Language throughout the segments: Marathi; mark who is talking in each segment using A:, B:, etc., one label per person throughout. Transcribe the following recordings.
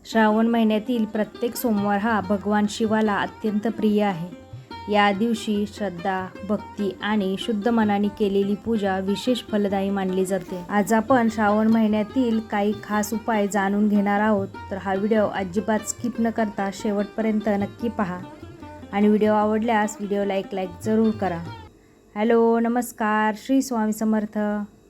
A: श्रावण महिन्यातील प्रत्येक सोमवार हा भगवान शिवाला अत्यंत प्रिय आहे. या दिवशी श्रद्धा, भक्ती आणि शुद्ध मनाने केलेली पूजा विशेष फलदायी मानली जाते. आज आपण श्रावण महिन्यातील काही खास उपाय जाणून घेणार आहोत. तर हा व्हिडिओ अजिबात स्किप न करता शेवटपर्यंत नक्की पहा आणि व्हिडिओ आवडल्यास व्हिडिओला एक लाईक जरूर करा. हॅलो, नमस्कार, श्री स्वामी समर्थ.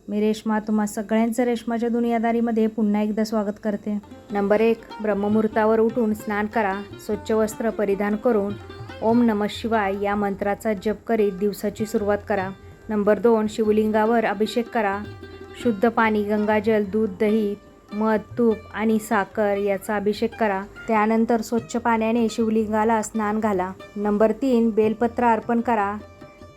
A: मी रेश्मा तुम्हा सगळ्यांचं रेश्माच्या दुनियादारीमध्ये पुन्हा एकदा स्वागत करते. नंबर 1, ब्रह्ममुहूर्तावर उठून स्नान करा. स्वच्छ वस्त्र परिधान करून ओम नमः शिवाय या मंत्राचा जप करीत दिवसाची सुरुवात करा. नंबर 2, शिवलिंगावर अभिषेक करा. शुद्ध पाणी, गंगाजल, दूध, दही, मध, तूप आणि साखर याचा अभिषेक करा. त्यानंतर स्वच्छ पाण्याने शिवलिंगाला स्नान घाला. नंबर 3, बेलपत्र अर्पण करा.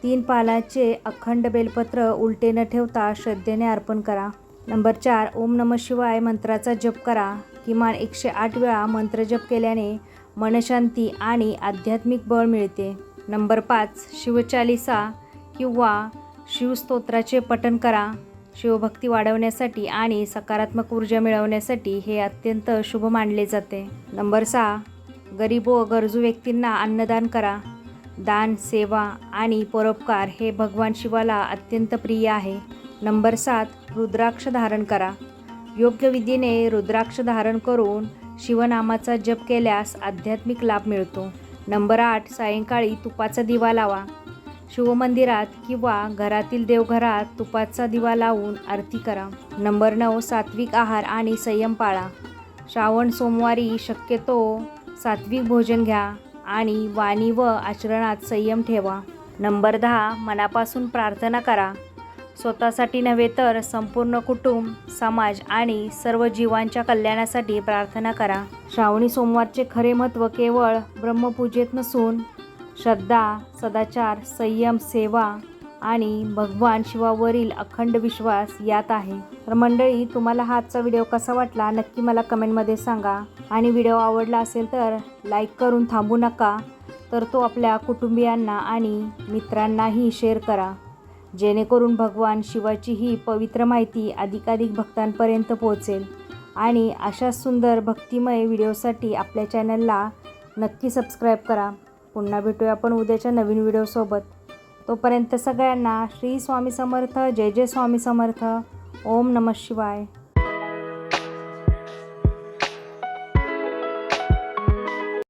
A: 3 पालाचे अखंड बेलपत्र उलटे न ठेवता श्रद्धेने अर्पण करा. नंबर 4, ओम नमः शिवाय मंत्राचा जप करा. किमान 108 वेळा मंत्र जप केल्याने मनशांती आणि आध्यात्मिक बळ मिळते. नंबर 5, शिवचालिसा किंवा शिवस्तोत्राचे पठण करा. शिवभक्ती वाढवण्यासाठी आणि सकारात्मक ऊर्जा मिळवण्यासाठी हे अत्यंत शुभ मानले जाते. नंबर 6, गरीब व गरजू व्यक्तींना अन्नदान करा. दान, सेवा आणि परोपकार हे भगवान शिवाला अत्यंत प्रिय आहे. नंबर 7, रुद्राक्ष धारण करा. योग्य विधीने रुद्राक्ष धारण करून शिवनामाचा जप केल्यास आध्यात्मिक लाभ मिळतो. नंबर 8, सायंकाळी तुपाचा दिवा लावा. शिवमंदिरात किंवा घरातील देवघरात तुपाचा दिवा लावून आरती करा. नंबर 9, सात्विक आहार आणि संयम पाळा. श्रावण सोमवारी शक्यतो सात्विक भोजन घ्या आणि वाणी व आचरणात संयम ठेवा. नंबर 10, मनापासून प्रार्थना करा. स्वतःसाठी नव्हे तर संपूर्ण कुटुंब, समाज आणि सर्व जीवांच्या कल्याणासाठी प्रार्थना करा. श्रावणी सोमवारचे खरे महत्त्व केवळ ब्रह्मपूजेत नसून श्रद्धा, सदाचार, संयम, सेवा आणि भगवान शिवावरील अखंड विश्वास यात आहे. तर मंडळी, तुम्हाला हा आजचा व्हिडिओ कसा वाटला नक्की मला कमेंटमध्ये सांगा आणि व्हिडिओ आवडला असेल तर लाईक करून थांबू नका. तर तो आपल्या कुटुंबियांना आणि मित्रांनाही शेअर करा, जेणेकरून भगवान शिवाची ही पवित्र माहिती अधिकाधिक भक्तांपर्यंत पोहोचेल. आणि अशा सुंदर भक्तिमय व्हिडिओसाठी आपल्या चॅनलला नक्की सबस्क्राईब करा. पुन्हा भेटूया आपण उद्याच्या नवीन व्हिडिओसोबत. तोपर्यंत सगळ्यांना श्री स्वामी समर्थ. जय जय स्वामी समर्थ. ओम नमः शिवाय.